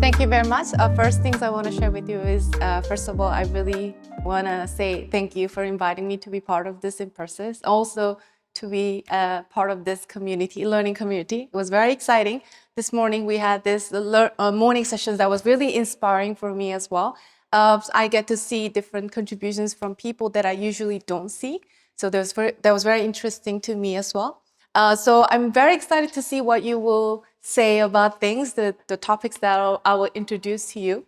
Thank you very much. First things I want to share with you is, first of all, I really want to say thank you for inviting me to be part of this in person. Also, to be part of this community, learning community. It was very exciting. This morning we had this morning sessions that was really inspiring for me as well. I get to see different contributions from people that I usually don't see. So that was very interesting to me as well. So I'm very excited to see what you will say about things, the topics that I will introduce to you.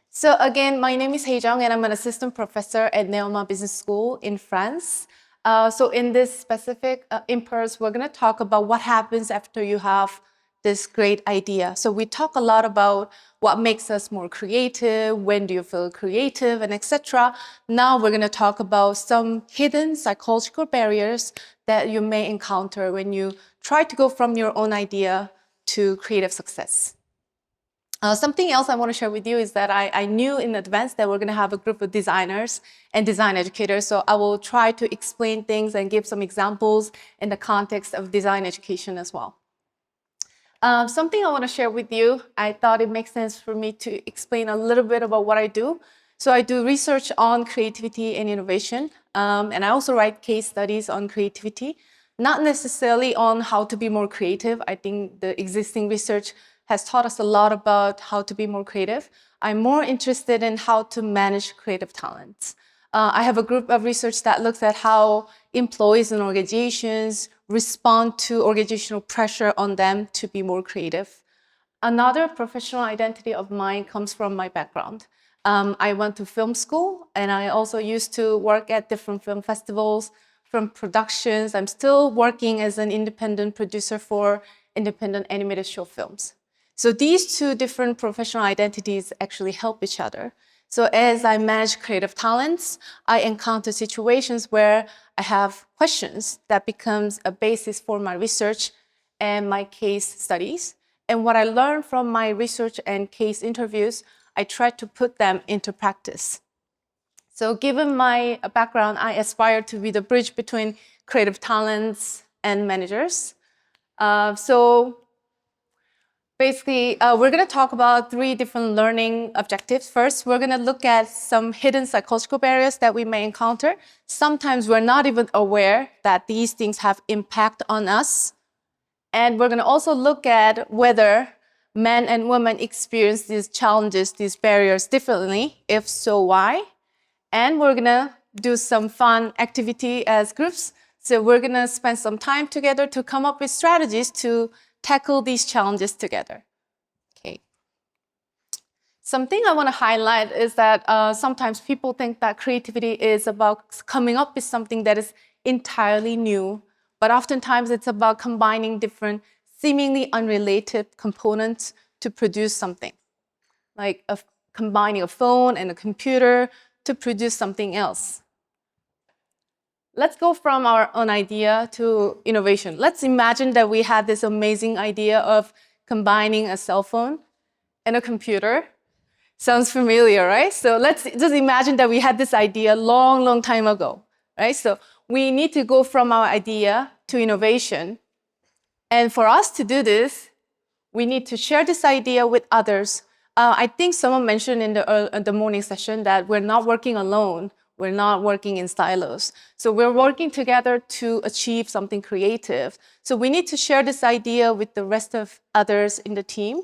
So again, my name is Hye-Jung and I'm an assistant professor at Neoma Business School in France. So in this specific impulse, we're going to talk about what happens after you have this great idea. So we talk a lot about what makes us more creative, when do you feel creative, and etc. Now we're going to talk about some hidden psychological barriers that you may encounter when you try to go from your own idea to creative success. Something else I want to share with you is that I knew in advance that we're going to have a group of designers and design educators. So I will try to explain things and give some examples in the context of design education as well. Something I want to share with you, I thought it makes sense for me to explain a little bit about what I do. So I do research on creativity and innovation, and I also write case studies on creativity, not necessarily on how to be more creative. I think the existing research has taught us a lot about how to be more creative. I'm more interested in how to manage creative talents. I have a group of research that looks at how employees and organizations respond to organizational pressure on them to be more creative. Another professional identity of mine comes from my background. I went to film school and I also used to work at different film festivals, from productions. I'm still working as an independent producer for independent animated short films. So these two different professional identities actually help each other. So as I manage creative talents, I encounter situations where I have questions that becomes a basis for my research and my case studies. And what I learned from my research and case interviews, I try to put them into practice. So given my background, I aspire to be the bridge between creative talents and managers. Basically, we're going to talk about 3 different learning objectives. First, we're going to look at some hidden psychological barriers that we may encounter. Sometimes we're not even aware that these things have impact on us. And we're going to also look at whether men and women experience these challenges, these barriers differently. If so, why? And we're going to do some fun activity as groups. So we're going to spend some time together to come up with strategies to tackle these challenges together. Okay. Something I want to highlight is that sometimes people think that creativity is about coming up with something that is entirely new, but oftentimes it's about combining different seemingly unrelated components to produce something, like combining a phone and a computer to produce something else. Let's go from our own idea to innovation. Let's imagine that we had this amazing idea of combining a cell phone and a computer. Sounds familiar, right? So let's just imagine that we had this idea long, long time ago, right? So we need to go from our idea to innovation. And for us to do this, we need to share this idea with others. I think someone mentioned in the morning session that we're not working alone. We're not working in silos. So we're working together to achieve something creative. So we need to share this idea with the rest of others in the team.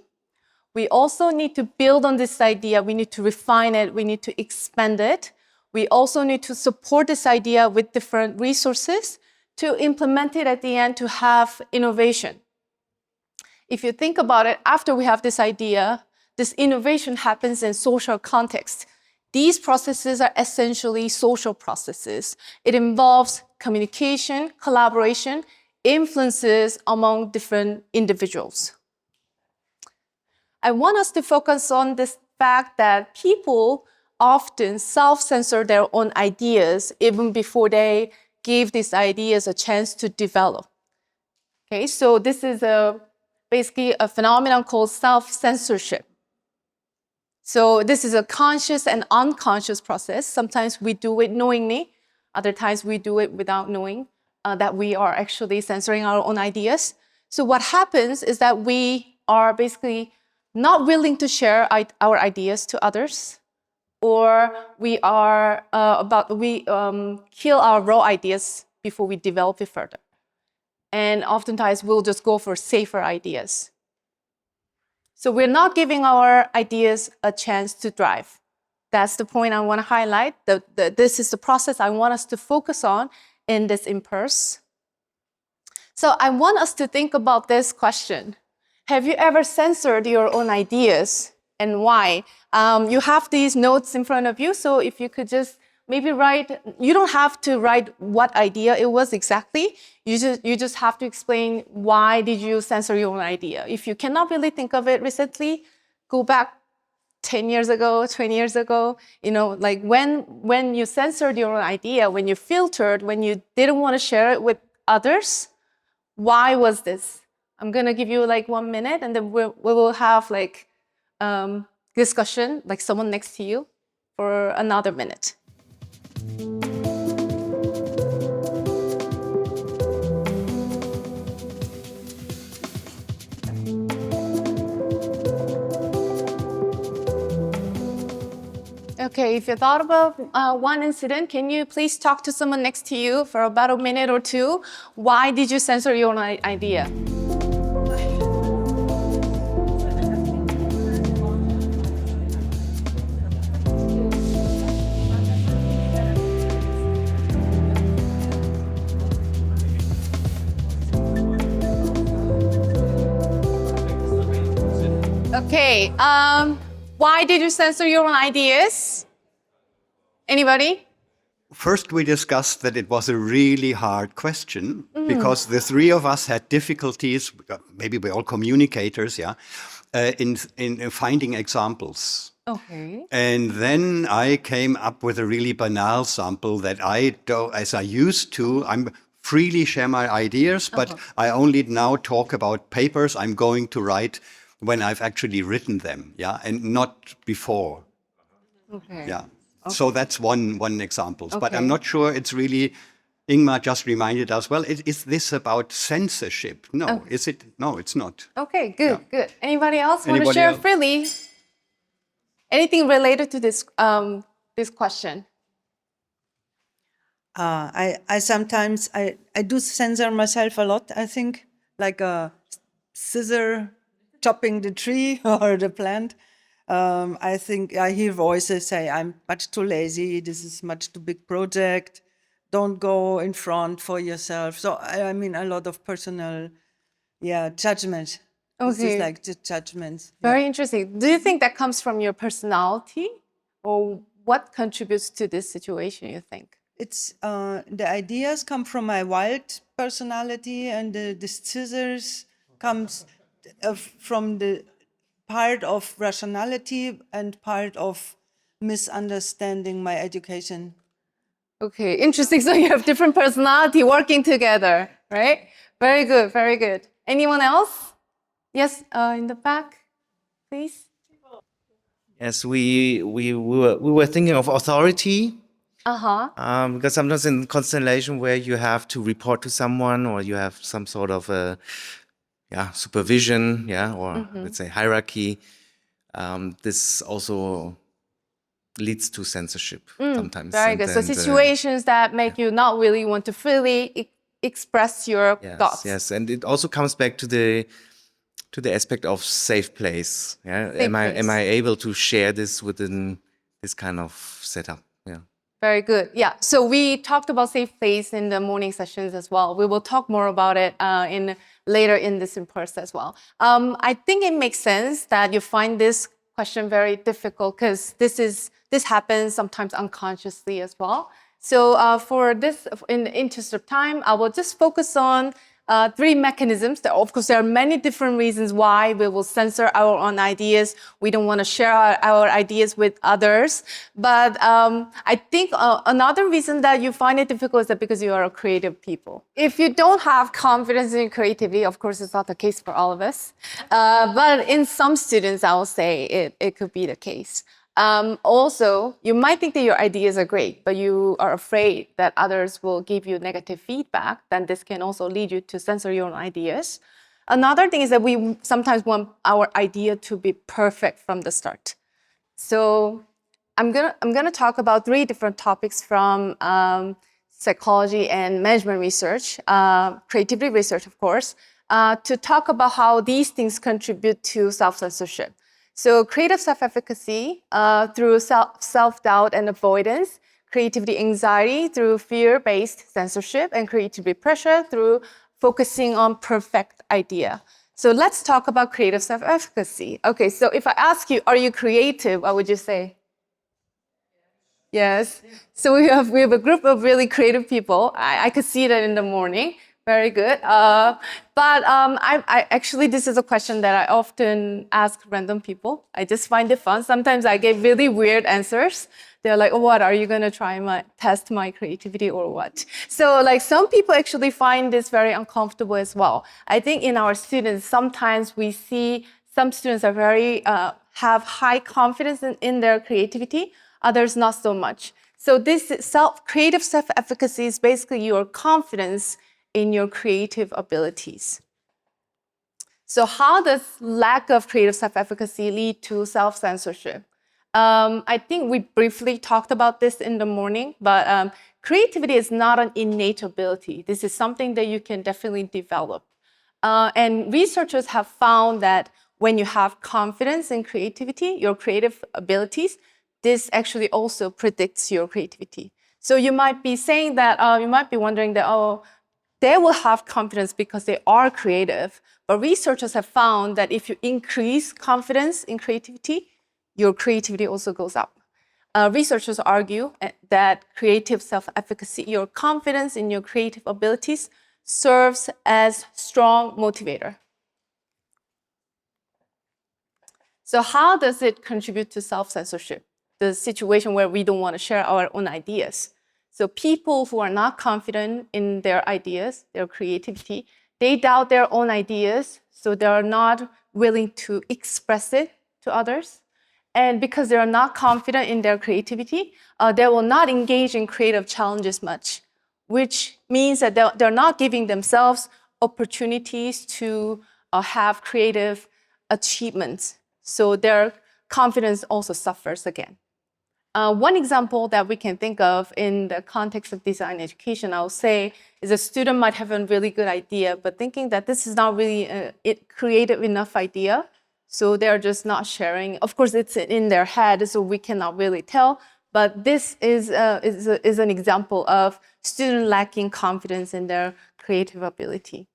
We also need to build on this idea. We need to refine it. We need to expand it. We also need to support this idea with different resources to implement it at the end to have innovation. If you think about it, after we have this idea, this innovation happens in social context. These processes are essentially social processes. It involves communication, collaboration, influences among different individuals. I want us to focus on this fact that people often self-censor their own ideas even before they give these ideas a chance to develop. Okay, so this is basically a phenomenon called self-censorship. So this is a conscious and unconscious process. Sometimes we do it knowingly. Other times we do it without knowing that we are actually censoring our own ideas. So what happens is that we are basically not willing to share our ideas to others, or we are kill our raw ideas before we develop it further. And oftentimes we'll just go for safer ideas. So we're not giving our ideas a chance to thrive. That's the point I want to highlight. This is the process I want us to focus on in this impulse. So I want us to think about this question. Have you ever censored your own ideas, and why? You have these notes in front of you, so if you could just maybe write, you don't have to write what idea it was exactly. You just have to explain why did you censor your own idea. If you cannot really think of it recently, go back 10 years ago, 20 years ago, like when you censored your own idea, when you filtered, when you didn't want to share it with others, why was this? I'm gonna give you like 1 minute, and then we will have like discussion, like someone next to you, for another minute. Okay, if you thought about one incident, can you please talk to someone next to you for about a minute or two? Why did you censor your own idea? Okay, why did you censor your own ideas? Anybody? First, we discussed that it was a really hard question because the three of us had difficulties, maybe we're all communicators, in finding examples. Okay. And then I came up with a really banal sample that I do, as I used to, I'm freely share my ideas, but I only now talk about papers I'm going to write when I've actually written them, and not before. Okay. Yeah. So that's one example. Okay. But I'm not sure it's really, Ingmar just reminded us, well, is this about censorship? No. Is it? No, it's not. Okay, good, good. Anybody else want to Anybody share else? freely? Anything related to this this question? I sometimes I do censor myself a lot. I think like a scissor chopping the tree or the plant. I think I hear voices say I'm much too lazy. This is much too big project. Don't go in front for yourself. So I mean a lot of personal, judgment. This is Okay. like the judgments. Very interesting. Do you think that comes from your personality, or what contributes to this situation, you think? It's the ideas come from my wild personality, and the scissors comes from the part of rationality and part of misunderstanding my education. Okay, interesting. So you have different personality working together, right? Very good, very good. Anyone else? Yes, in the back, please. Yes, we were thinking of authority. Because sometimes in constellation where you have to report to someone, or you have some sort of supervision, or let's say hierarchy, this also leads to censorship sometimes. Very good. So situations that make you not really want to freely express your thoughts. Yes, and it also comes back to the aspect of safe place. Am I able to share this within this kind of setup? Yeah. Very good. Yeah. So we talked about safe place in the morning sessions as well. We will talk more about it later in this in-person as well. I think it makes sense that you find this question very difficult, because this happens sometimes unconsciously as well. So for this, in the interest of time, I will just focus on 3 mechanisms. Of course, there are many different reasons why we will censor our own ideas. We don't want to share our ideas with others. But I think another reason that you find it difficult is that because you are a creative people. If you don't have confidence in creativity, of course, it's not the case for all of us. But in some students, I will say it could be the case. Also, you might think that your ideas are great, but you are afraid that others will give you negative feedback. Then this can also lead you to censor your own ideas. Another thing is that we sometimes want our idea to be perfect from the start. So I'm gonna talk about 3 different topics from psychology and management research, creativity research, of course, to talk about how these things contribute to self-censorship. So creative self-efficacy through self-doubt and avoidance, creativity anxiety through fear-based censorship, and creativity pressure through focusing on perfect idea. So let's talk about creative self-efficacy. Okay, so if I ask you, are you creative? What would you say? Yes. So we have a group of really creative people. I could see that in the morning. Very good. I actually, this is a question that I often ask random people. I just find it fun. Sometimes I get really weird answers. They're like, oh, what, are you gonna test my creativity or what? So like some people actually find this very uncomfortable as well. I think in our students, sometimes we see some students are very, have high confidence in their creativity, others not so much. So this creative self-efficacy is basically your confidence in your creative abilities. So how does lack of creative self-efficacy lead to self-censorship? I think we briefly talked about this in the morning, but creativity is not an innate ability. This is something that you can definitely develop. And researchers have found that when you have confidence in creativity, your creative abilities, this actually also predicts your creativity. So you might be saying that, you might be wondering that, oh, they will have confidence because they are creative. But researchers have found that if you increase confidence in creativity, your creativity also goes up. Researchers argue that creative self-efficacy, your confidence in your creative abilities, serves as strong motivator. So how does it contribute to self-censorship? The situation where we don't want to share our own ideas. So people who are not confident in their ideas, their creativity, they doubt their own ideas, so they are not willing to express it to others. And because they are not confident in their creativity, they will not engage in creative challenges much, which means that they're not giving themselves opportunities to have creative achievements. So their confidence also suffers again. One example that we can think of in the context of design education, I would say, is a student might have a really good idea, but thinking that this is not really a creative enough idea, so they're just not sharing. Of course, it's in their head, so we cannot really tell, but this is an example of student lacking confidence in their creative ability.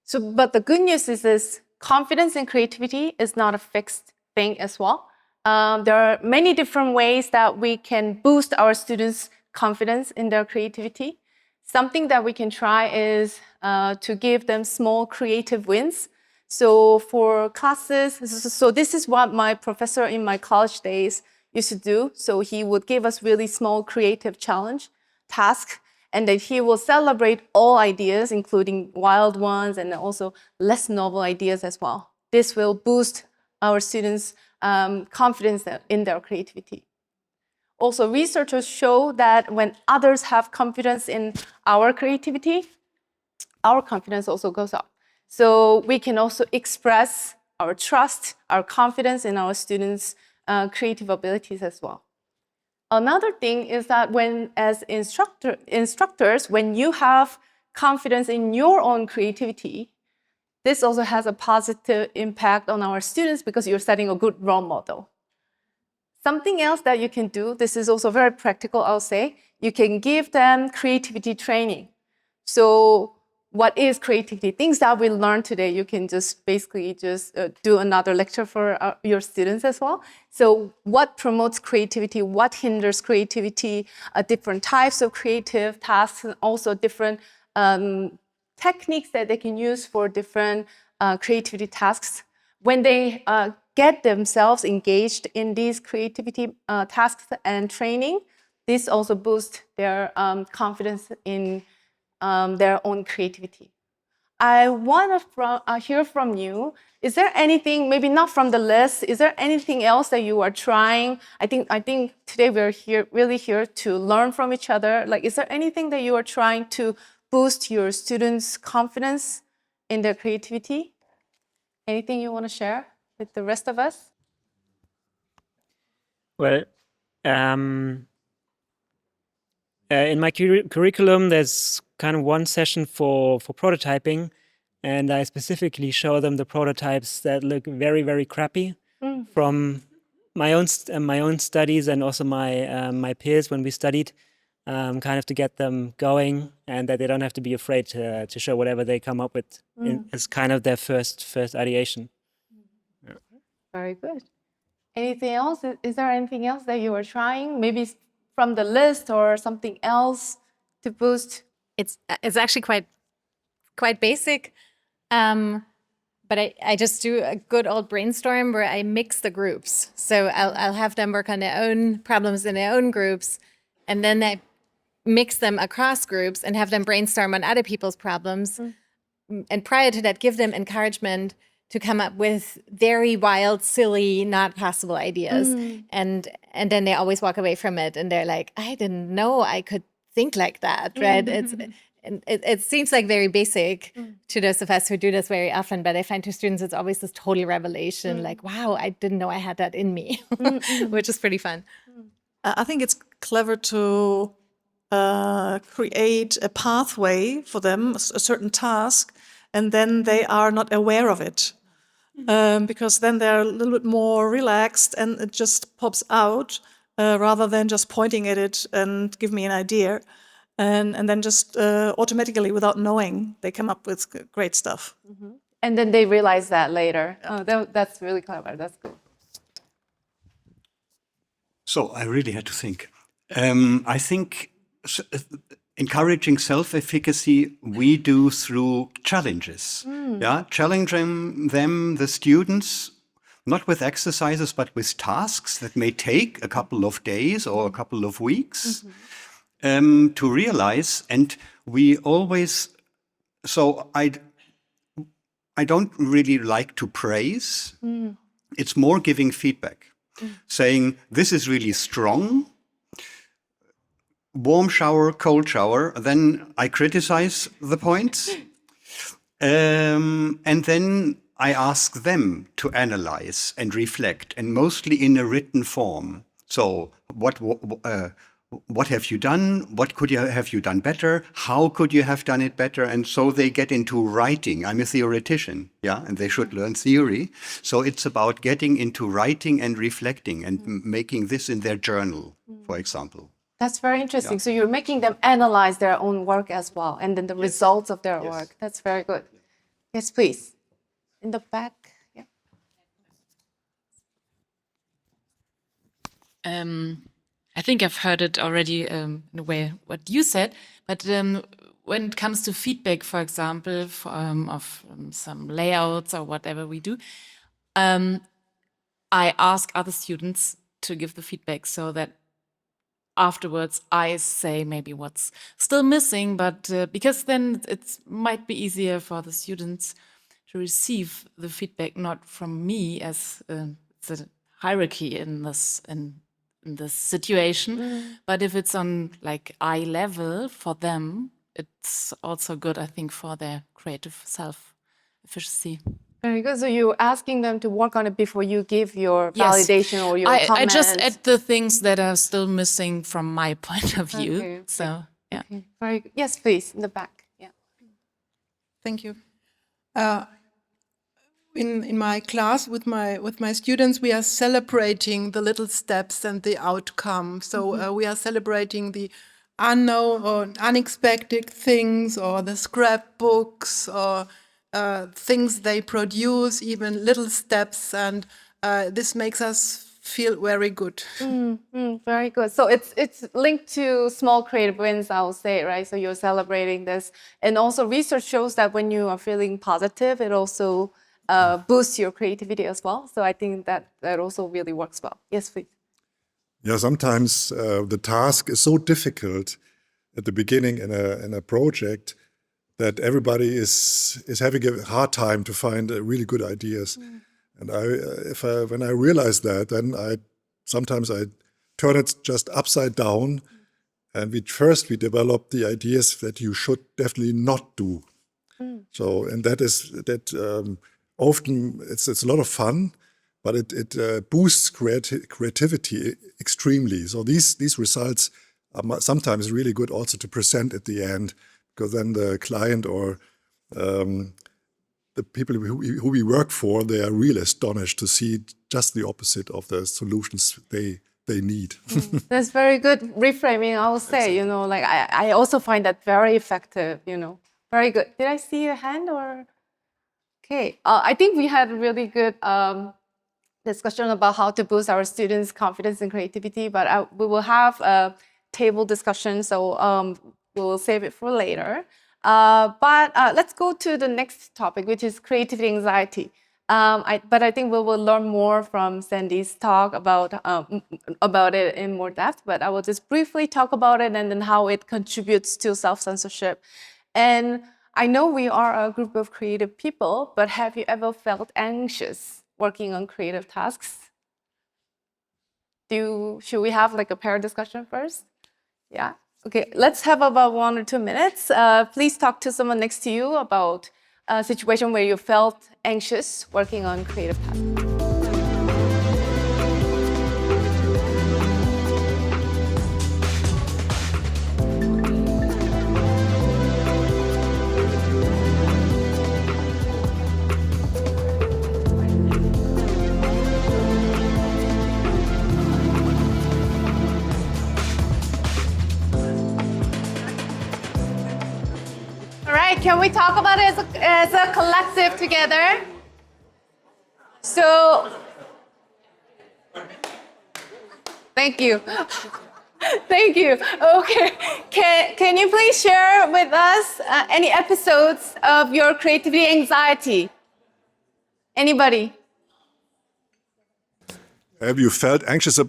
So, but the good news is this, confidence and creativity is not a fixed thing as well. There are many different ways that we can boost our students' confidence in their creativity. Something that we can try is to give them small creative wins. So for classes, so this is what my professor in my college days used to do. So he would give us really small creative challenge, task, and then he will celebrate all ideas, including wild ones and also less novel ideas as well. This will boost our students' confidence in their creativity. Also, researchers show that when others have confidence in our creativity, our confidence also goes up. So we can also express our trust, our confidence in our students' creative abilities as well. Another thing is that when, as instructors, when you have confidence in your own creativity, this also has a positive impact on our students because you're setting a good role model. Something else that you can do, this is also very practical, I'll say, you can give them creativity training. So what is creativity? Things that we learned today, you can just basically do another lecture for your students as well. So what promotes creativity? What hinders creativity? Different types of creative tasks, and also different techniques that they can use for different creativity tasks. When they get themselves engaged in these creativity tasks and training, this also boosts their confidence in their own creativity. I want to hear from you. Is there anything, maybe not from the list, is there anything else that you are trying? I think today we're really here to learn from each other. Like, is there anything that you are trying to boost your students' confidence in their creativity? Anything you want to share with the rest of us? Well, in my curriculum, there's kind of one session for prototyping, and I specifically show them the prototypes that look very, very crappy from my own studies and also my peers when we studied, kind of to get them going, and that they don't have to be afraid to show whatever they come up with as kind of their first ideation. Very good. Anything else? Is there anything else that you are trying? Maybe from the list or something else to boost? It's actually quite basic, but I just do a good old brainstorm where I mix the groups. So I'll have them work on their own problems in their own groups, and then I mix them across groups and have them brainstorm on other people's problems. And prior to that, give them encouragement to come up with very wild, silly, not possible ideas. And then they always walk away from it and they're like, I didn't know I could think like that, right? It seems like very basic to those of us who do this very often, but I find to students it's always this total revelation, like, wow, I didn't know I had that in me, which is pretty fun. I think it's clever to create a pathway for them, a certain task, and then they are not aware of it. Because then they're a little bit more relaxed and it just pops out rather than just pointing at it and give me an idea. And then just automatically, without knowing, they come up with great stuff. And then they realize that later. Oh, that's really clever. That's good. So I really had to think. I think encouraging self-efficacy we do through challenges. Yeah, challenging them, the students, not with exercises, but with tasks that may take a couple of days or a couple of weeks to realize. And we always, so I don't really like to praise. It's more giving feedback, saying this is really strong. Warm shower, cold shower, then I criticize the points. And then I ask them to analyze and reflect, and mostly in a written form. So what have you done? What have you done better? How could you have done it better? And so they get into writing. I'm a theoretician, yeah, and they should learn theory. So it's about getting into writing and reflecting and making this in their journal, for example. That's very interesting. So you're making them analyze their own work as well, and then the results of their work. That's very good. Yes, please. In the back. Yeah. I think I've heard it already in a way what you said, but when it comes to feedback, for example, of some layouts or whatever we do, I ask other students to give the feedback so that afterwards I say maybe what's still missing, but because then it might be easier for the students to receive the feedback not from me as it's a hierarchy in this situation, but if it's on like eye level for them, it's also good, I think, for their creative self-efficacy. Very good. So you're asking them to work on it before you give your validation or your I comments. just add the things that are still missing from my point of view. Okay. So, yeah. Okay. Very good. Yes, please, in the back. Yeah. Thank you. In my class with my students, we are celebrating the little steps and the outcome. So we are celebrating the unknown or unexpected things, or the scrapbooks, or things they produce, even little steps, and this makes us feel very good. Very good. So it's linked to small creative wins, I will say, right? So you're celebrating this, and also research shows that when you are feeling positive, it also boosts your creativity as well. So I think that also really works well. Yes, please. Yeah, sometimes the task is so difficult at the beginning in a project that everybody is having a hard time to find really good ideas. And when I realize that, then sometimes I turn it just upside down, and we develop the ideas that you should definitely not do. So, and often it's a lot of fun, but it boosts creativity extremely. So these results are sometimes really good also to present at the end, because then the client or the people who we work for, they are really astonished to see just the opposite of the solutions they need. That's very good reframing, I will say. You know, like I also find that very effective. You know, very good. Did I see your hand or? Okay, I think we had a really good discussion about how to boost our students' confidence and creativity, but we will have a table discussion, so we will save it for later. But let's go to the next topic, which is creativity anxiety. But I think we will learn more from Sandy's talk about it in more depth. But I will just briefly talk about it and then how it contributes to self-censorship. And I know we are a group of creative people, but have you ever felt anxious working on creative tasks? Should we have like a pair discussion first? Yeah. Okay, let's have about 1 or 2 minutes. Please talk to someone next to you about a situation where you felt anxious working on creative tasks. All right, can we talk about it as a collective together? So, thank you. Thank you. Okay, can you please share with us any episodes of your creativity anxiety? Anybody? Have you felt anxious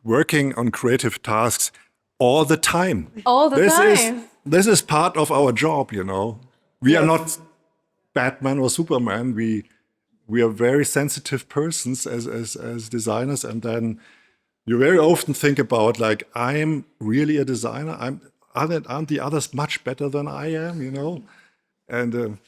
working on creative tasks all the time? All the time. This is part of our job, you know. We are not Batman or Superman. We are very sensitive persons as designers, and then you very often think about, like, I'm really a designer. Aren't the others much better than I am, you know? And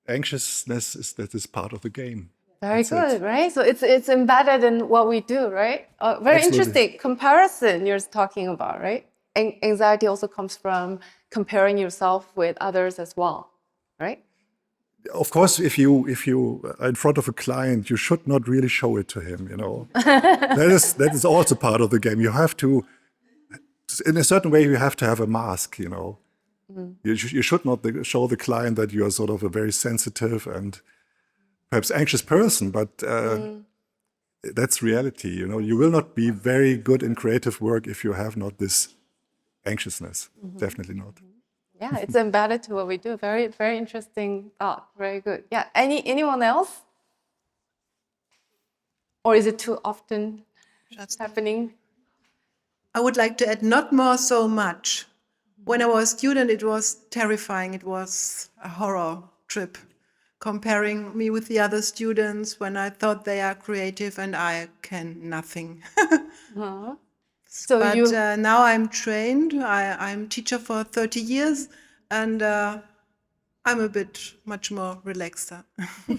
anxiousness is part of the game. Very good, right? So it's embedded in what we do, right? Very Absolutely. interesting. Comparison you're talking about, right? Anxiety also comes from comparing yourself with others as well, right? Of course, if you are in front of a client, you should not really show it to him, you know. that is also part of the game. You have to, in a certain way, you have to have a mask, you know. You should not show the client that you are sort of a very sensitive and perhaps anxious person, but that's reality, you know. You will not be very good in creative work if you have not this anxiousness. Definitely not. Yeah, it's embedded to what we do. Very, very interesting thought. Very good. Yeah. Anyone else? Or is it too often happening? I would like to add not more so much. When I was a student, it was terrifying. It was a horror trip, comparing me with the other students when I thought they are creative and I can nothing. So But now I'm trained. I'm teacher for 30 years, and I'm a bit much more relaxed.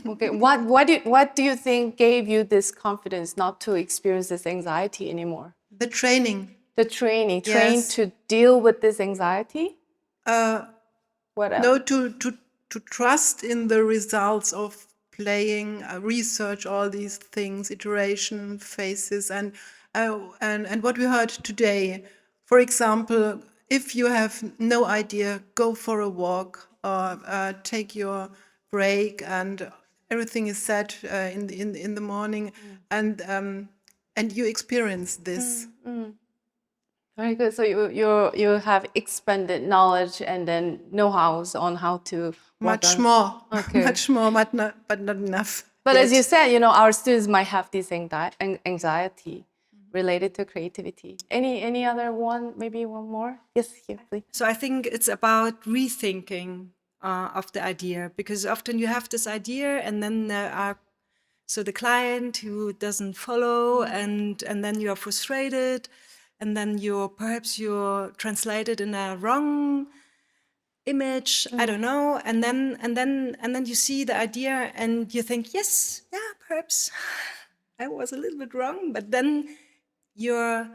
okay. What do you think gave you this confidence not to experience this anxiety anymore? The training. The training, Yes. trained to deal with this anxiety? What else? No, to trust in the results of playing, research all these things, iteration, phases, and what we heard today. For example, if you have no idea, go for a walk or take your break, and everything is set in the morning, and you experience this. Very good. So you have expanded knowledge and then know-hows on how to work Much on- more, Okay. much more, but not enough. But as yet. you said, you know, our students might have this anxiety related to creativity. Any other one? Maybe one more? Yes, here, please. So I think it's about rethinking of the idea, because often you have this idea and then there are the client who doesn't follow, and then you are frustrated, and then you're translated in a wrong image, I don't know, and then you see the idea and you think, yes, yeah, perhaps I was a little bit wrong, but then your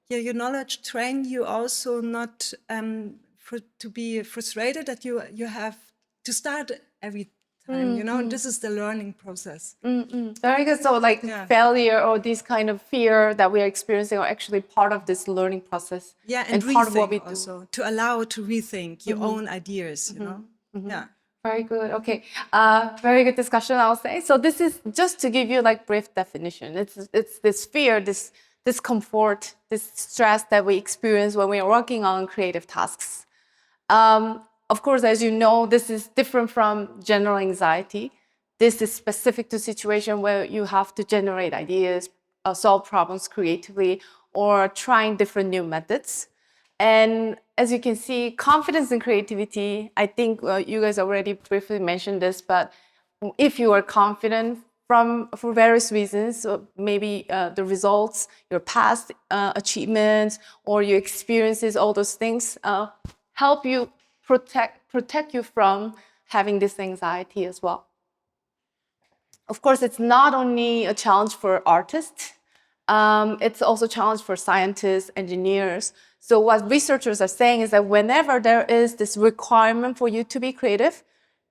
knowledge train you also not to be frustrated that you have to start every time. You know, this is the learning process. Very good. So like failure or this kind of fear that we are experiencing are actually part of this learning process. Yeah, and part of what we rethink do. also, to allow to rethink your own ideas, you know? Yeah. Very good. Okay. Very good discussion, I'll say. So this is just to give you like brief definition. It's this fear, this discomfort, this stress that we experience when we are working on creative tasks. Of course, as you know, this is different from general anxiety. This is specific to situation where you have to generate ideas, solve problems creatively, or trying different new methods. And as you can see, confidence and creativity, I think you guys already briefly mentioned this, but if you are confident for various reasons, maybe the results, your past achievements, or your experiences, all those things help you protect you from having this anxiety as well. Of course, it's not only a challenge for artists, it's also a challenge for scientists, engineers. So what researchers are saying is that whenever there is this requirement for you to be creative,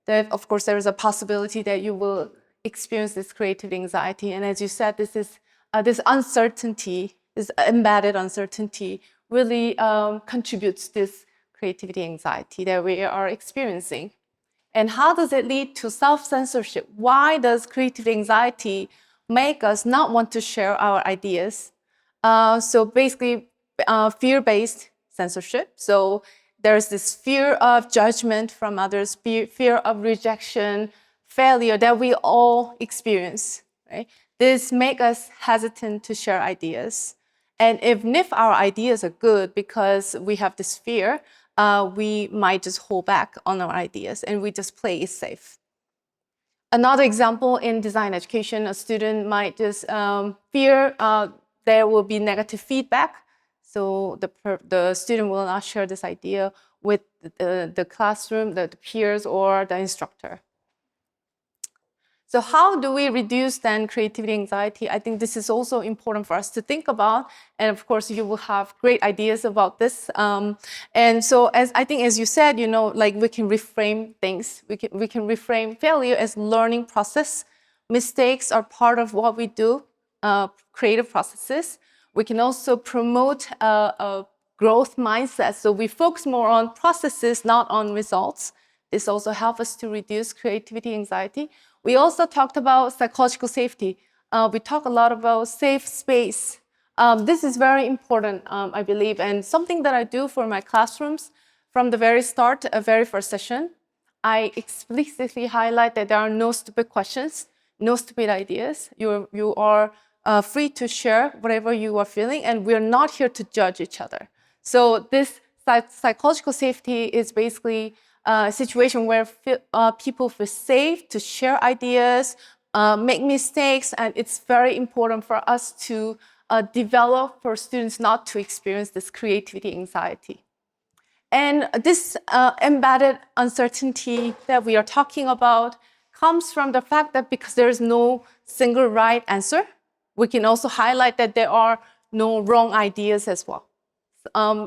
that of course there is a possibility that you will experience this creative anxiety. And as you said, this is this uncertainty, this embedded uncertainty, really contributes this creativity anxiety that we are experiencing. And how does it lead to self-censorship? Why does creative anxiety make us not want to share our ideas? So basically, fear-based censorship. So there's this fear of judgment from others, fear of rejection, failure that we all experience. Right? This makes us hesitant to share ideas. And even if our ideas are good, because we have this fear, we might just hold back on our ideas and we just play it safe. Another example in design education, a student might just fear there will be negative feedback. So the student will not share this idea with the classroom, the peers, or the instructor. So how do we reduce then creativity anxiety? I think this is also important for us to think about. And of course, you will have great ideas about this. And so as you said, you know, like we can reframe things. We can reframe failure as learning process. Mistakes are part of what we do, creative processes. We can also promote a growth mindset. So we focus more on processes, not on results. This also helps us to reduce creativity anxiety. We also talked about psychological safety. We talk a lot about safe space. This is very important, I believe, and something that I do for my classrooms from the very start, very first session. I explicitly highlight that there are no stupid questions, no stupid ideas. You are free to share whatever you are feeling, and we're not here to judge each other. So this psychological safety is basically a situation where people feel safe to share ideas, make mistakes, and it's very important for us to develop for students not to experience this creativity anxiety. And this embedded uncertainty that we are talking about comes from the fact that because there is no single right answer, we can also highlight that there are no wrong ideas as well.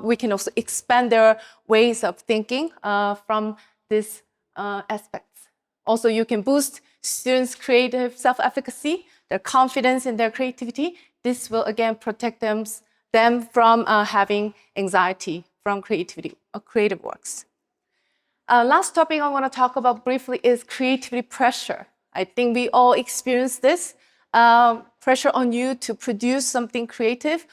We can also expand their ways of thinking from these aspects. Also, you can boost students' creative self-efficacy, their confidence in their creativity. This will, again, protect them from having anxiety from creative works. Last topic I want to talk about briefly is creativity pressure. I think we all experience this. Pressure on you to produce something creative.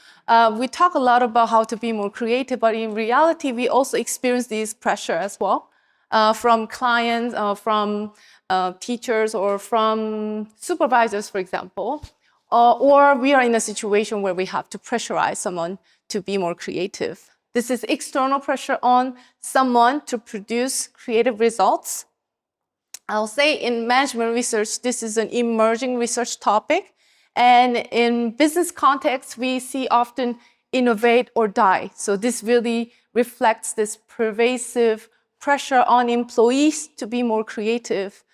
We talk a lot about how to be more creative, but in reality, we also experience this pressure as well from clients, from teachers, or from supervisors, for example. Or we are in a situation where we have to pressurize someone to be more creative. This is external pressure on someone to produce creative results. I'll say in management research, this is an emerging research topic. And in business context, we see often innovate or die. So this really reflects this pervasive pressure on employees to be more creative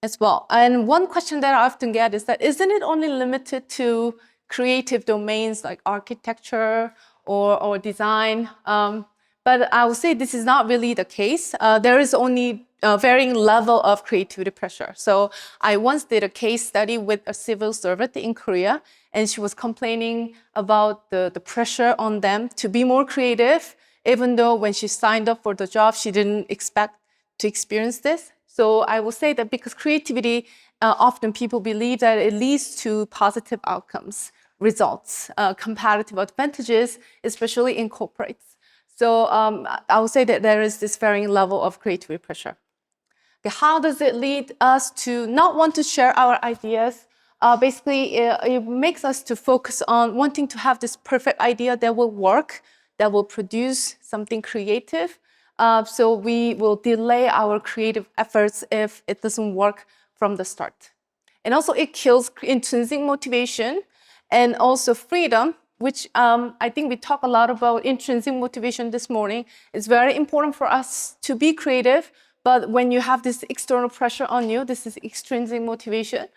as well. And one question that I often get is that, isn't it only limited to creative domains like architecture or design? But I would say this is not really the case. There is only a varying level of creativity pressure. So I once did a case study with a civil servant in Korea, and she was complaining about the pressure on them to be more creative, even though when she signed up for the job, she didn't expect to experience this. So I will say that because creativity, often people believe that it leads to positive outcomes, results, competitive advantages, especially in corporates. So I would say that there is this varying level of creativity pressure. Okay, how does it lead us to not want to share our ideas? Basically, it makes us to focus on wanting to have this perfect idea that will work, that will produce something creative. So we will delay our creative efforts if it doesn't work from the start. And also it kills intrinsic motivation and also freedom, which I think we talk a lot about intrinsic motivation this morning. It's very important for us to be creative, but when you have this external pressure on you, this is extrinsic motivation,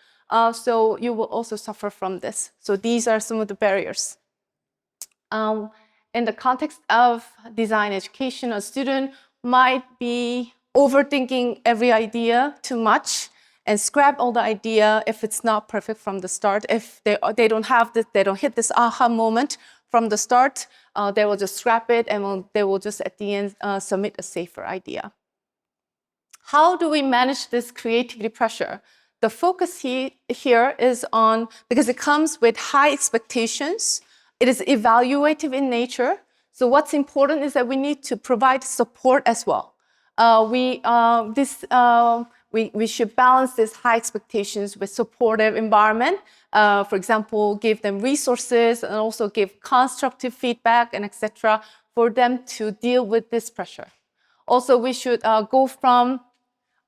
so you will also suffer from this. So these are some of the barriers. In the context of design education, a student might be overthinking every idea too much and scrap all the idea if it's not perfect from the start. If they don't have this, they don't hit this aha moment from the start, they will just scrap it and they will just at the end submit a safer idea. How do we manage this creativity pressure? The focus here is on, because it comes with high expectations, it is evaluative in nature. So what's important is that we need to provide support as well. We should balance these high expectations with supportive environment. For example, give them resources and also give constructive feedback and etc. for them to deal with this pressure. Also, we should go from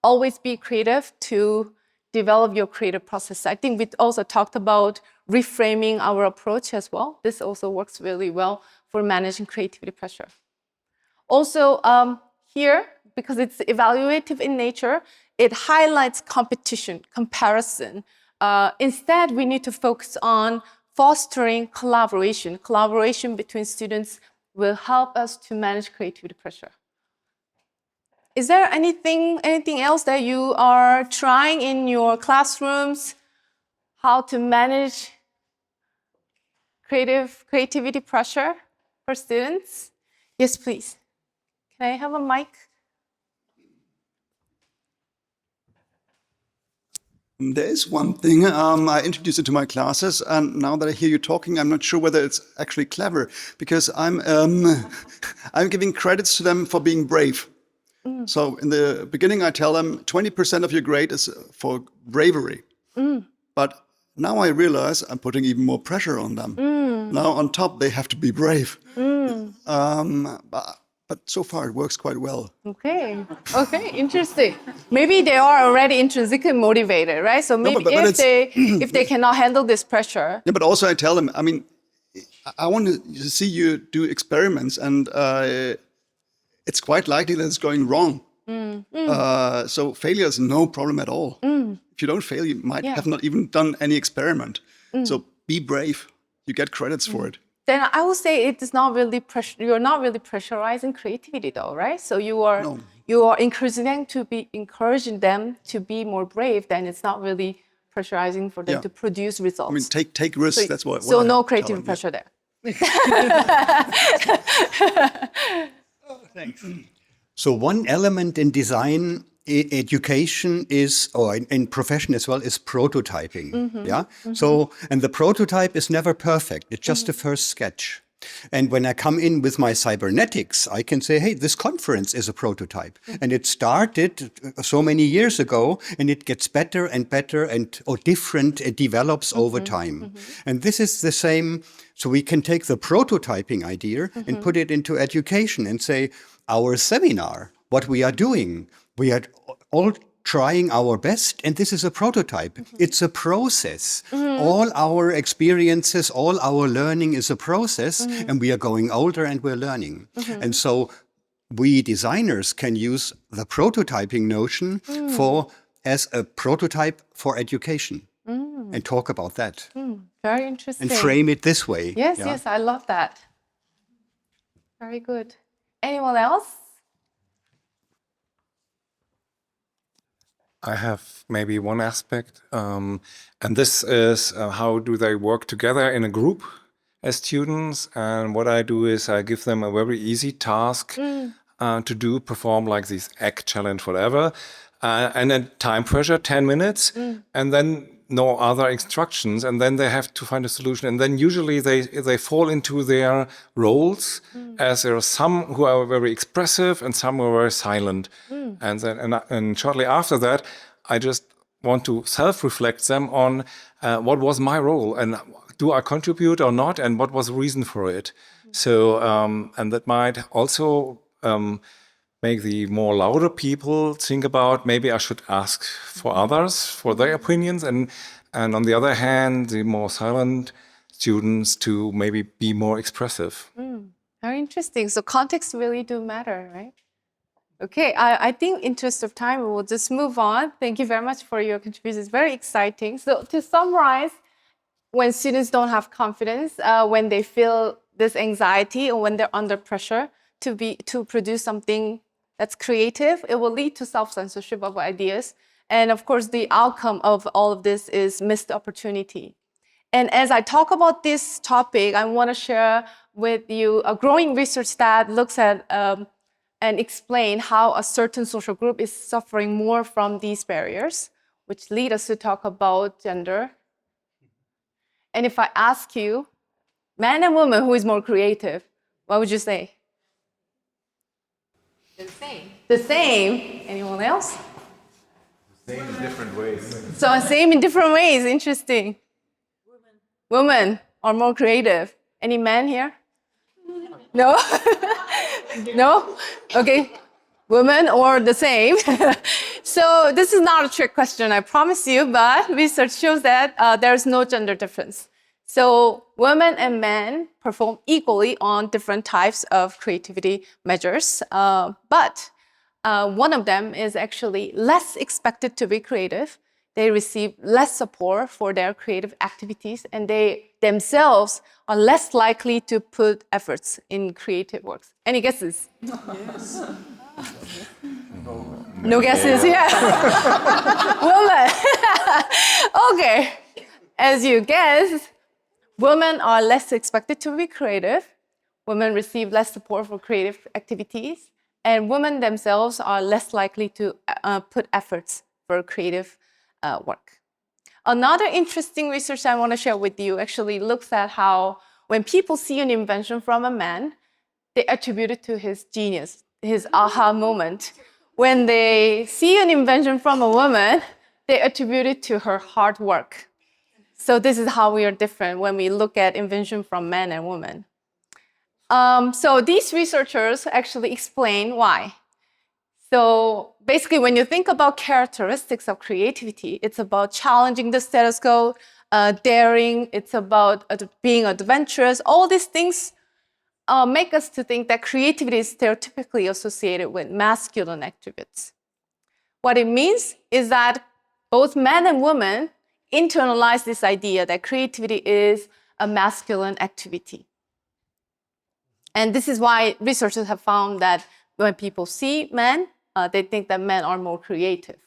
always be creative to develop your creative process. I think we also talked about reframing our approach as well. This also works really well for managing creativity pressure. Also, here, because it's evaluative in nature, it highlights competition, comparison. Instead, we need to focus on fostering collaboration. Collaboration between students will help us to manage creativity pressure. Is there anything else that you are trying in your classrooms? How to manage creativity pressure for students? Yes, please. Can I have a mic? There is one thing, I introduced it to my classes, and now that I hear you talking, I'm not sure whether it's actually clever, because I'm giving credits to them for being brave. So in the beginning, I tell them 20% of your grade is for bravery. But now I realize I'm putting even more pressure on them. Now on top, they have to be brave. But so far, it works quite well. Okay, interesting. Maybe they are already intrinsically motivated, right? So maybe if they cannot handle this pressure. Yeah, but also I tell them, I mean, I want to see you do experiments, and it's quite likely that it's going wrong. So failure is no problem at all. If you don't fail, you might have not even done any experiment. So be brave. You get credits for it. Then I would say it is not really you're not really pressurizing creativity, though, right? So you are encouraging them to be more brave. Then it's not really pressurizing for them to produce results. I mean, take risks. So, that's what. So no creative pressure there. Thanks. So one element in design education is, or in profession as well, is prototyping. So, and the prototype is never perfect. It's just the first sketch. And when I come in with my cybernetics, I can say, hey, this conference is a prototype. And it started so many years ago, and it gets better and better or different. It develops over time. And this is the same. So we can take the prototyping idea and put it into education and say, our seminar, what we are doing, we are all trying our best, and this is a prototype. It's a process. All our experiences, all our learning is a process, and we are going older and we're learning. And so we designers can use the prototyping notion as a prototype for education and talk about that Very interesting. and frame it this way. Yes, yes, I love that. Very good. Anyone else? I have maybe one aspect, and this is how do they work together in a group as students. And what I do is I give them a very easy task to do, perform like this egg challenge, whatever, and then time pressure, 10 minutes, and then no other instructions, and then they have to find a solution. And then usually they fall into their roles, as there are some who are very expressive and some who are very silent. And then and shortly after that, I just want to self-reflect them on what was my role and do I contribute or not, and what was the reason for it. So and that might also make the more louder people think about maybe I should ask for others for their opinions, and on the other hand, the more silent students to maybe be more expressive. Very interesting. So context really do matter, right? Okay, I think interest of time, we will just move on. Thank you very much for your contribution. It's very exciting. So to summarize, when students don't have confidence, when they feel this anxiety or when they're under pressure to produce something that's creative, it will lead to self-censorship of ideas. And of course, the outcome of all of this is missed opportunity. And as I talk about this topic, I want to share with you a growing research that looks at and explain how a certain social group is suffering more from these barriers, which lead us to talk about gender. And if I ask you, man and woman, who is more creative, what would you say? The same. The same. Anyone else? Same in different ways. So same in different ways. Interesting. Women are more creative. Any men here? No? No? Okay. Women or the same. So this is not a trick question, I promise you, but research shows that there's no gender difference. So women and men perform equally on different types of creativity measures, but one of them is actually less expected to be creative. They receive less support for their creative activities, and they themselves are less likely to put efforts in creative works. Any guesses? Yes. No guesses? Yeah. Women. Okay. As you guess, women are less expected to be creative. Women receive less support for creative activities, and women themselves are less likely to put efforts for creative work. Another interesting research I want to share with you actually looks at how when people see an invention from a man, they attribute it to his genius, his aha moment. When they see an invention from a woman, they attribute it to her hard work. So this is how we are different when we look at invention from men and women. So these researchers actually explain why. So basically, when you think about characteristics of creativity, it's about challenging the status quo, daring, it's about being adventurous. All these things make us to think that creativity is stereotypically associated with masculine attributes. What it means is that both men and women internalize this idea that creativity is a masculine activity. And this is why researchers have found that when people see men, they think that men are more creative.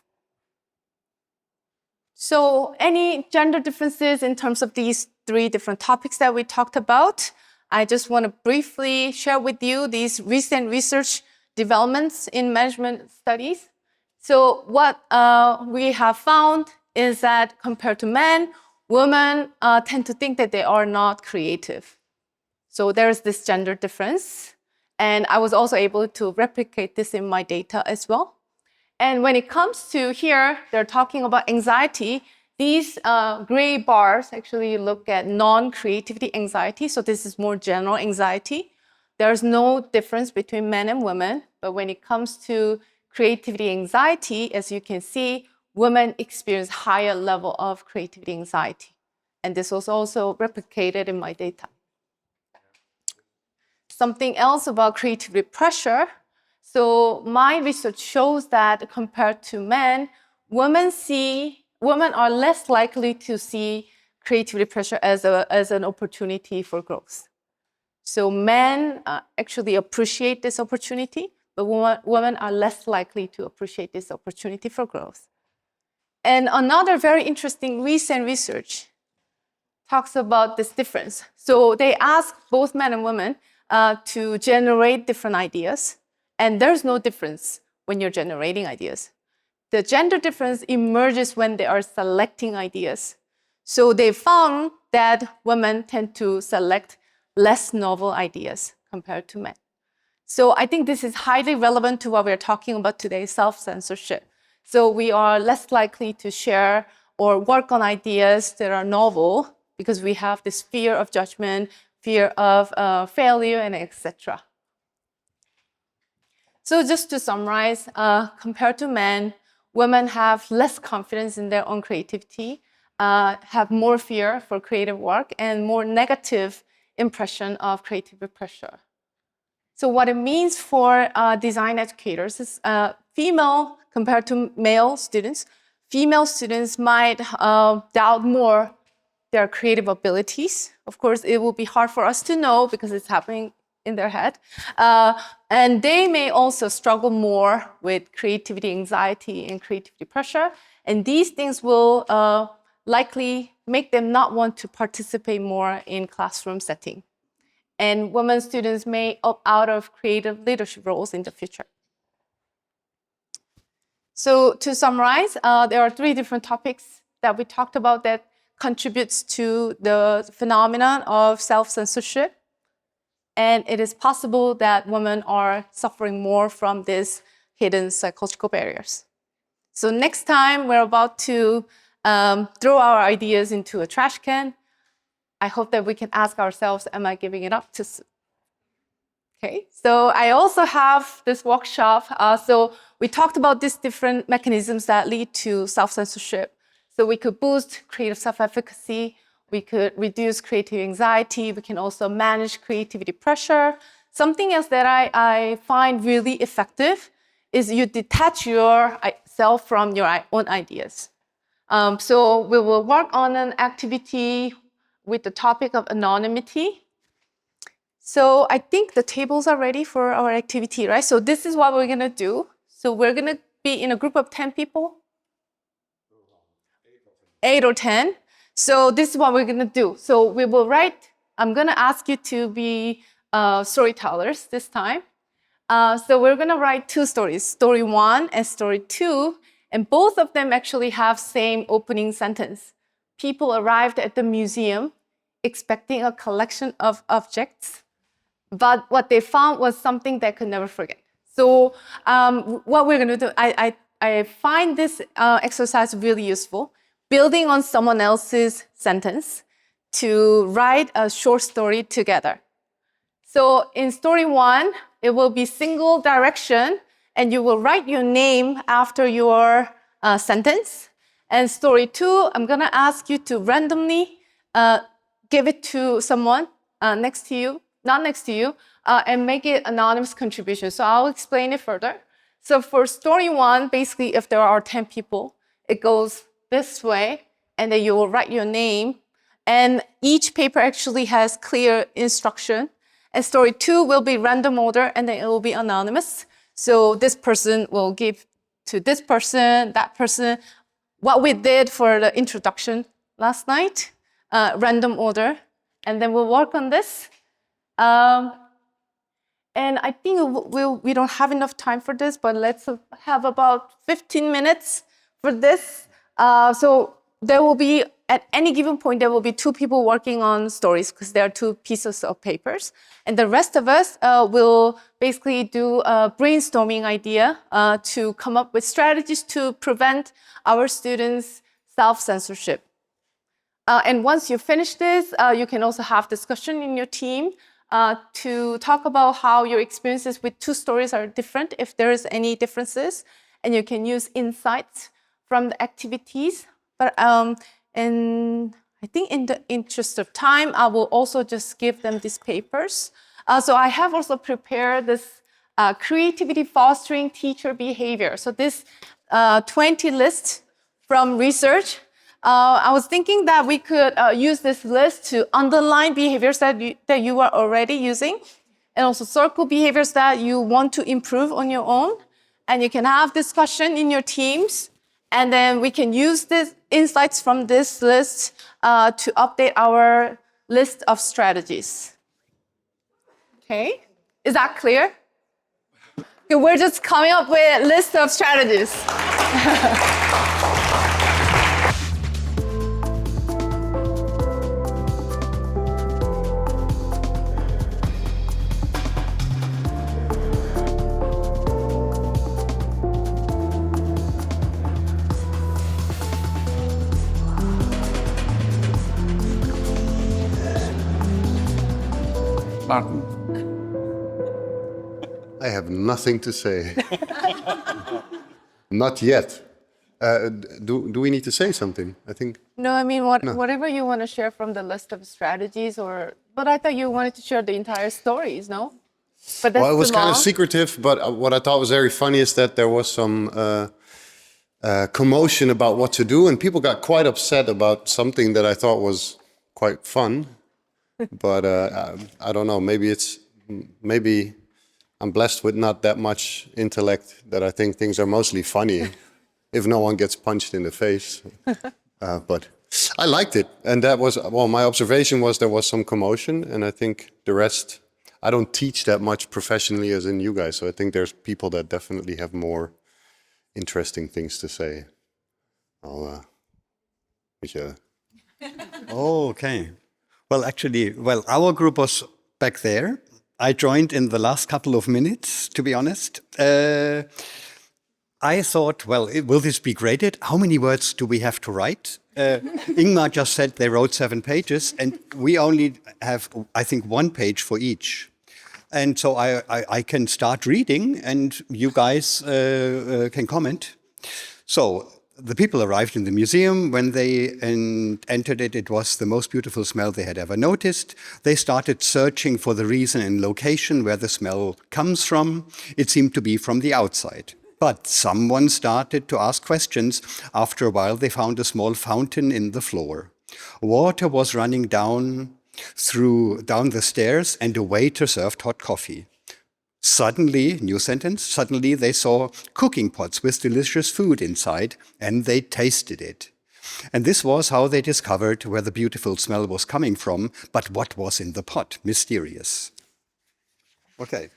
So any gender differences in terms of these three different topics that we talked about? I just want to briefly share with you these recent research developments in management studies. So what we have found is that compared to men, women tend to think that they are not creative. So there is this gender difference. And I was also able to replicate this in my data as well. And when it comes to here, they're talking about anxiety. These gray bars actually look at non-creativity anxiety. So this is more general anxiety. There's no difference between men and women. But when it comes to creativity anxiety, as you can see, women experience higher level of creativity anxiety. And this was also replicated in my data. Something else about creativity pressure. So my research shows that compared to men, women are less likely to see creativity pressure as an opportunity for growth. So men actually appreciate this opportunity, but women are less likely to appreciate this opportunity for growth. And another very interesting recent research talks about this difference. So they ask both men and women to generate different ideas, and there's no difference when you're generating ideas. The gender difference emerges when they are selecting ideas. So they found that women tend to select less novel ideas compared to men. So I think this is highly relevant to what we're talking about today, self-censorship. So we are less likely to share or work on ideas that are novel because we have this fear of judgment, fear of failure, and etc. So just to summarize, compared to men, women have less confidence in their own creativity, have more fear for creative work, and more negative impression of creative pressure. So what it means for design educators is female compared to male students, female students might doubt more their creative abilities. Of course, it will be hard for us to know because it's happening in their head. And they may also struggle more with creativity anxiety and creativity pressure. And these things will likely make them not want to participate more in classroom setting. And women students may opt out of creative leadership roles in the future. So to summarize, there are 3 different topics that we talked about that contributes to the phenomenon of self-censorship. And it is possible that women are suffering more from these hidden psychological barriers. So next time we're about to throw our ideas into a trash can, I hope that we can ask ourselves, am I giving it up to... Okay, so I also have this workshop. So we talked about these different mechanisms that lead to self-censorship. So we could boost creative self-efficacy, we could reduce creative anxiety, we can also manage creativity pressure. Something else that I find really effective is you detach yourself from your own ideas. So we will work on an activity with the topic of anonymity. So I think the tables are ready for our activity, right? So this is what we're gonna do. So we're gonna be in a group of 10 people. 8 or 10. So this is what we're gonna do. So we will write, I'm gonna ask you to be storytellers this time. So we're gonna write 2 stories, story 1 and story 2, and both of them actually have same opening sentence. People arrived at the museum expecting a collection of objects, but what they found was something they could never forget. So what we're gonna do, I find this exercise really useful, building on someone else's sentence to write a short story together. So in story 1, it will be single direction, and you will write your name after your sentence. And story 2, I'm gonna ask you to randomly give it to someone next to you, not next to you, and make it anonymous contribution. So I'll explain it further. So for story 1, basically, if there are 10 people, it goes this way, and then you will write your name. And each paper actually has clear instruction. And story 2 will be random order, and then it will be anonymous. So this person will give to this person, that person. What we did for the introduction last night, random order. And then we'll work on this. And I think we don't have enough time for this, but let's have about 15 minutes for this. So there will be, at any given point, there will be 2 people working on stories because there are 2 pieces of papers. And the rest of us will basically do a brainstorming idea to come up with strategies to prevent our students' self-censorship. And once you finish this, you can also have discussion in your team to talk about how your experiences with 2 stories are different, if there is any differences. And you can use insights from the activities. But and I think in the interest of time, I will also just give them these papers. So I have also prepared this creativity fostering teacher behavior. So this 20 list from research, I was thinking that we could use this list to underline behaviors that you are already using, and also circle behaviors that you want to improve on your own. And you can have discussion in your teams, and then we can use these insights from this list to update our list of strategies. Okay, is that clear? Okay, we're just coming up with a list of strategies. Martin. I have nothing to say. Not yet. Do we need to say something? I think. No, I mean, whatever you want to share from the list of strategies, but I thought you wanted to share the entire stories, no? But that's Well, it was too kind long. of secretive, but what I thought was very funny is that there was some commotion about what to do, and people got quite upset about something that I thought was quite fun. But I don't know. Maybe I'm blessed with not that much intellect that I think things are mostly funny, if no one gets punched in the face. But I liked it, and that was my observation was there was some commotion, and I think the rest. I don't teach that much professionally as in you guys, so I think there's people that definitely have more interesting things to say. Okay. Well, actually, our group was back there. I joined in the last couple of minutes, to be honest. I thought, will this be graded? How many words do we have to write? Ingmar just said they wrote 7 pages, and we only have, I think, 1 page for each. And so I can start reading, and you guys can comment. So the people arrived in the museum. When they entered it, it was the most beautiful smell they had ever noticed. They started searching for the reason and location where the smell comes from. It seemed to be from the outside. But someone started to ask questions. After a while, they found a small fountain in the floor. Water was running down the stairs, and a waiter served hot coffee. Suddenly, new sentence, suddenly they saw cooking pots with delicious food inside, and they tasted it. And this was how they discovered where the beautiful smell was coming from, but what was in the pot? Mysterious. Okay.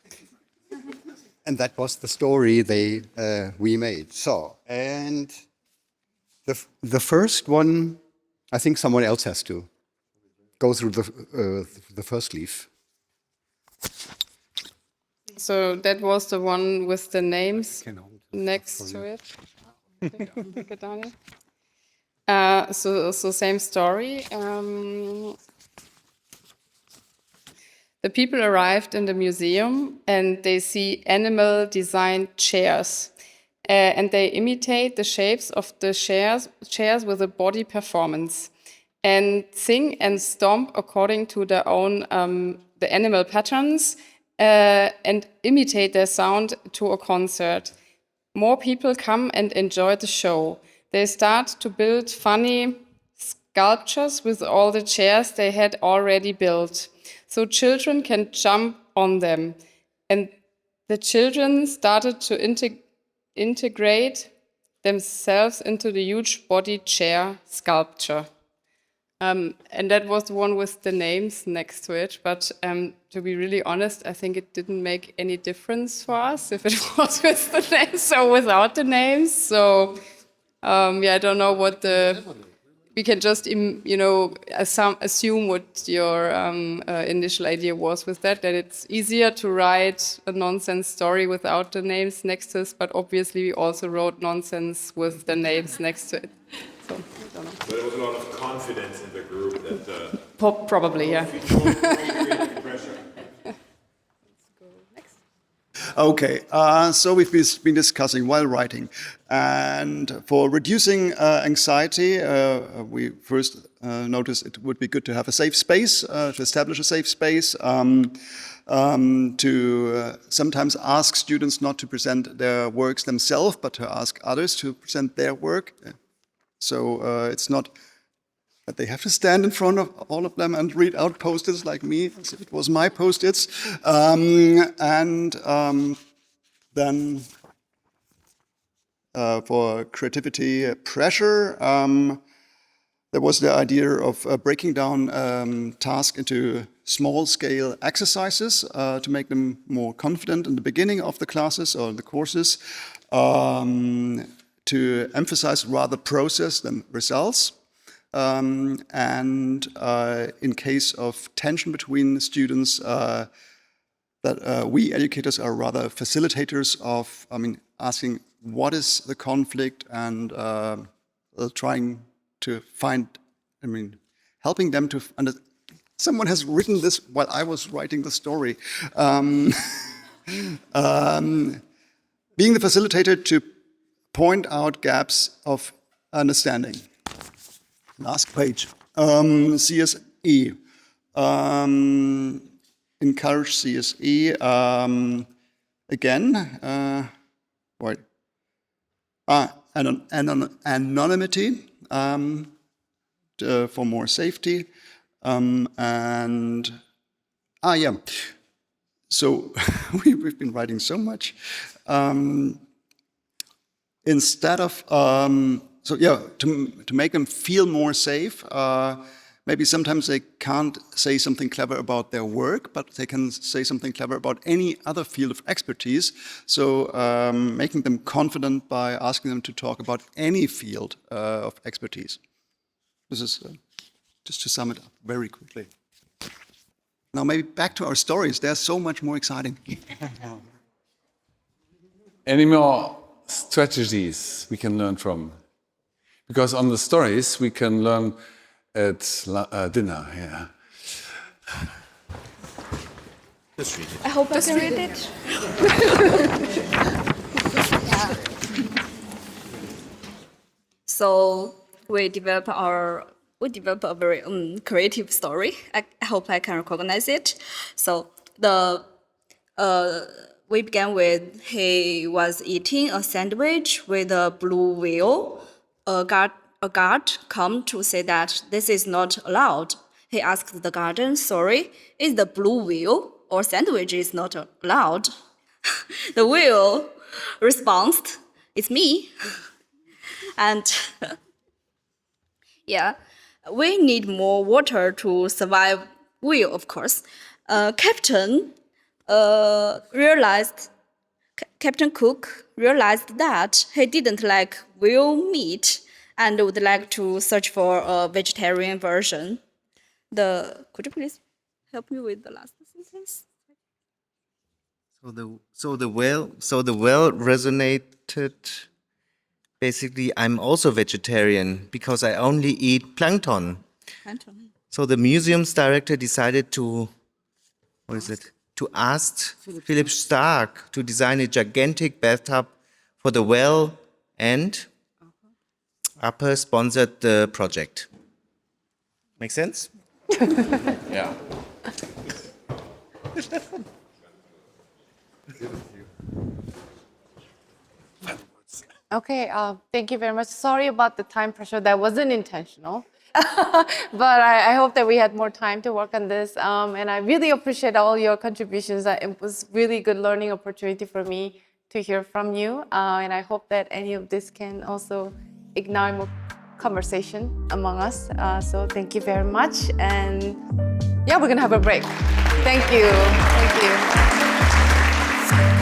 And that was the story we made. So, and the first one, I think someone else has to go through the first leaf. So that was the one with the names next to it. Take it, Daniel. So same story. The people arrived in the museum and they see animal designed chairs. And they imitate the shapes of the chairs with a body performance and sing and stomp according to their own the animal patterns and imitate their sound to a concert. More people come and enjoy the show. They start to build funny sculptures with all the chairs they had already built, so children can jump on them. And the children started to integrate themselves into the huge body chair sculpture. And that was the one with the names next to it. But to be really honest, I think it didn't make any difference for us if it was with the names or without the names. So I don't know what we can just, assume what your initial idea was with that it's easier to write a nonsense story without the names next to it, but obviously we also wrote nonsense with the names next to it. So, I don't know. But there was a lot of confidence in the group that... Probably, yeah. Okay, so we've been discussing while writing, and for reducing anxiety, we first noticed it would be good to have a safe space, to establish a safe space, to sometimes ask students not to present their works themselves, but to ask others to present their work. So it's not that they have to stand in front of all of them and read out post-its like me, as if it was my post-its. Then for creativity pressure, there was the idea of breaking down tasks into small-scale exercises to make them more confident in the beginning of the classes or the courses, to emphasize rather process than results. And in case of tension between students, that we educators are rather facilitators of, asking what is the conflict and trying to find, helping them to understand. Someone has written this while I was writing the story. Being the facilitator to point out gaps of understanding. Last page. CSE. Encourage CSE. Again. Wait. Anonymity for more safety. So we've been writing so much. Instead of to make them feel more safe, maybe sometimes they can't say something clever about their work, but they can say something clever about any other field of expertise. So making them confident by asking them to talk about any field of expertise. This is just to sum it up very quickly. Now maybe back to our stories. They're so much more exciting. Any more strategies we can learn from? Because on the stories we can learn at dinner. Yeah. Just read it. I hope I can read it. So we develop a very creative story. I hope I can recognize it. So we began with he was eating a sandwich with a blue wheel. A guard come to say that this is not allowed. He asked the garden, sorry, is the blue wheel or sandwich is not allowed? The wheel responds, it's me. And yeah, we need more water to survive wheel, of course. Captain Cook realized that he didn't like whale meat and would like to search for a vegetarian version. Could you please help me with the last sentence? So the well resonated. Basically, I'm also vegetarian because I only eat plankton. So the museum's director decided to ask Philip Stark to design a gigantic bathtub for the well, and Upper sponsored the project. Make sense? Yeah. Okay, thank you very much. Sorry about the time pressure. That wasn't intentional. But I hope that we had more time to work on this. And I really appreciate all your contributions. It was really good learning opportunity for me to hear from you. And I hope that any of this can also ignite more conversation among us. So thank you very much. And yeah, we're gonna have a break. Thank you. Thank you.